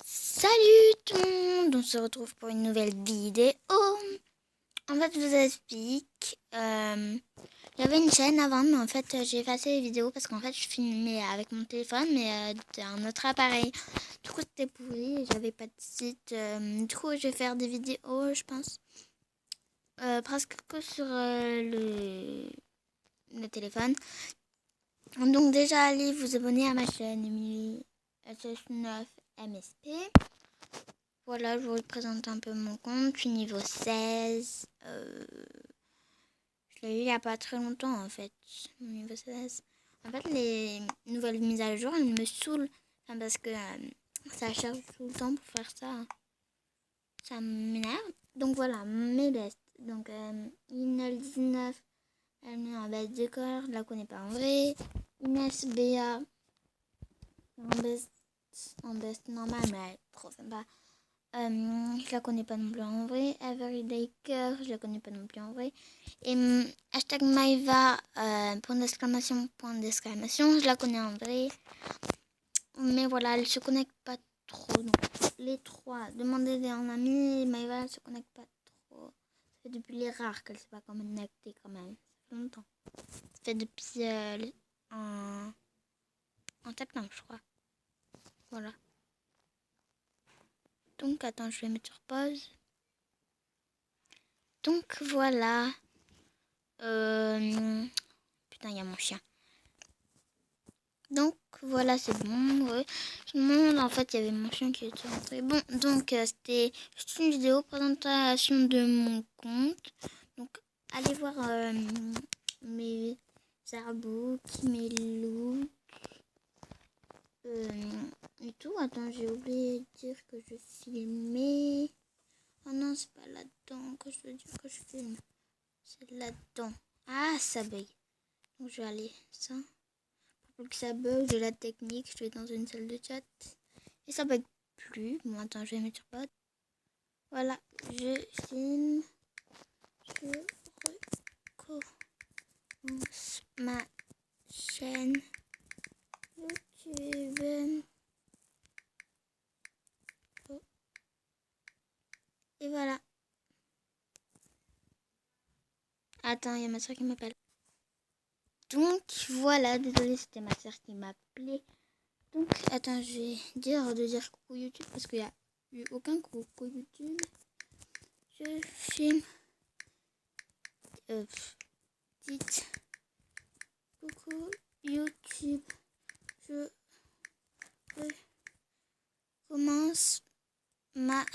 Salut tout le monde, on se retrouve pour une nouvelle vidéo. En fait, je vous explique. J'avais une chaîne avant, mais en fait, j'ai effacé les vidéos parce qu'en fait, je filmais avec mon téléphone, mais d'un autre appareil. Du coup, c'était pourri et j'avais pas de site. Du coup, je vais faire des vidéos, je pense, presque que sur le téléphone. Donc, déjà, allez vous abonner à ma chaîne Emily SS9 MSP. Voilà, je vous présente un peu mon compte. Je suis niveau 16. Je l'ai eu il n'y a pas très longtemps en fait. Mon niveau 16. En fait, les nouvelles mises à jour, elles me saoulent. Enfin, parce que ça charge tout le temps pour faire ça. Ça m'énerve. Donc voilà, mes bestes. Donc, Inel 19, elle est en best décor. Je la connais pas en vrai. Inès BA, en best normal, mais elle est trop sympa. Je la connais pas non plus en vrai. Everyday Girl, je la connais pas non plus en vrai. Et hashtag Maïva, point d'exclamation, je la connais en vrai. Mais voilà, elle se connecte pas trop. Donc, les trois, demandez-les en ami. Maïva, elle se connecte pas trop. Ça fait depuis les rares qu'elle s'est pas connectée quand même. Ça fait longtemps. Ça fait depuis en septembre, je crois. Voilà. Donc, attends, je vais mettre sur pause. Donc, voilà. Putain, il y a mon chien. Donc, voilà, c'est bon. Ouais. Tout le monde, en fait, il y avait mon chien qui était rentré. Bon, donc, c'était juste une vidéo présentation de mon compte. Donc, allez voir mes artbooks, mes looks et tout. Attends, j'ai oublié de dire que je filmais. Oh non, c'est pas là-dedans que je veux dire que je filme. C'est là-dedans. Ah, ça bug. Donc, je vais aller ça. Pour que ça bug, j'ai la technique. Je vais dans une salle de chat. Et ça bug plus. Bon, attends, je vais mettre sur pause. Voilà, je filme. Je recommence ma chaîne YouTube. Oh. Et voilà. Attends, il y a ma soeur qui m'appelle. Donc, voilà. Désolée, c'était ma soeur qui m'appelait. Donc, attends, je vais de dire coucou YouTube parce qu'il n'y a eu aucun coucou YouTube. Je filme. Dites coucou YouTube. Je recommence ma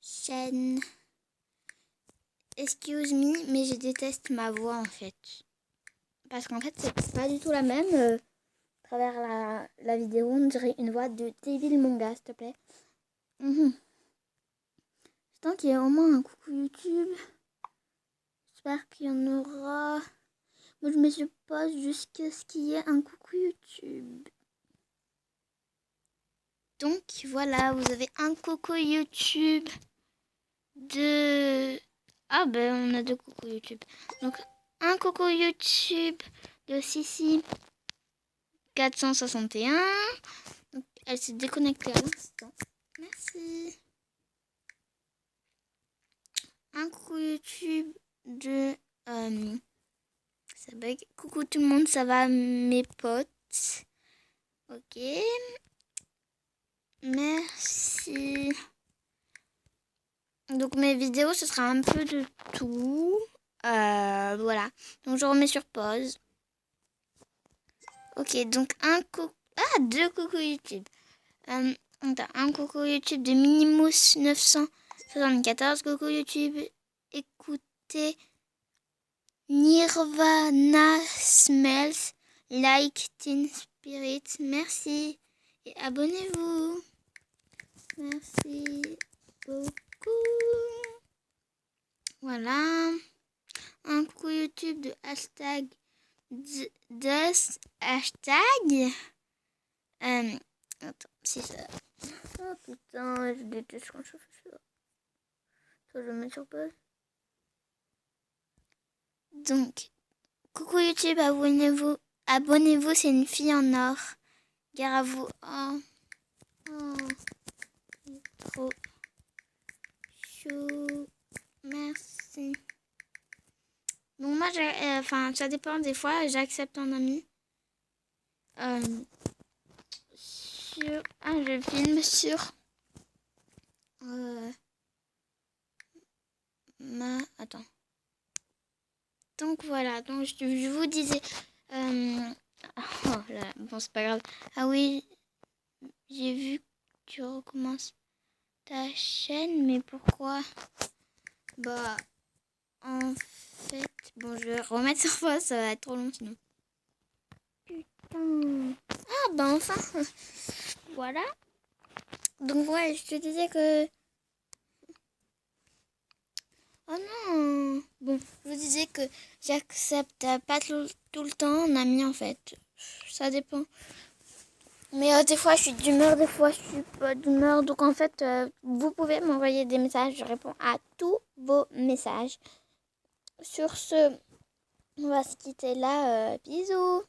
chaîne. Excuse me, mais je déteste ma voix en fait. Parce qu'en fait, c'est pas du tout la même. À travers la vidéo, on dirait une voix de Devil Manga, s'il te plaît. Tant qu'il y a au moins un coucou YouTube. J'espère qu'il y en aura. Moi, je me suppose jusqu'à ce qu'il y ait un coucou YouTube. Donc, voilà, vous avez un coucou YouTube de... Ah, ben, on a deux coucou YouTube. Donc, un coucou YouTube de Sissi 461. Donc, elle s'est déconnectée à l'instant. Merci. Un coucou YouTube de... ça bug. Coucou tout le monde, ça va mes potes? Ok. Merci. Donc mes vidéos, ce sera un peu de tout. Voilà. Donc je remets sur pause. Ok, donc deux coucou YouTube. Un coucou YouTube de Minimous 974. Coucou YouTube. Écoutez Nirvana Smells Like Teen Spirit. Merci. Et abonnez-vous. Merci beaucoup. Voilà. Un coucou YouTube de hashtag hashtag. Attends, si ça. Oh putain, je déteste quand je fais ça. Je vais mettre sur pause. Donc, coucou YouTube, abonnez-vous. Abonnez-vous, c'est une fille en or. Gare à vous. Oh. Oh, trop chou. Merci. Donc moi, enfin, ça dépend des fois, j'accepte un ami. Je filme sur Attends. Donc voilà, donc je vous disais... Oh là, bon, c'est pas grave. Ah oui, j'ai vu que tu recommences ta chaîne, mais pourquoi? Bah, en fait... Bon, je vais remettre sur pause, ça va être trop long sinon. Putain. Ah, bah enfin. Voilà. Donc ouais, je te disais que... Oh non. Bon, je vous disais que j'accepte pas tout le temps un ami en fait. Ça dépend. Mais des fois je suis d'humeur, des fois je suis pas d'humeur. Donc en fait, vous pouvez m'envoyer des messages. Je réponds à tous vos messages. Sur ce, on va se quitter là. Bisous.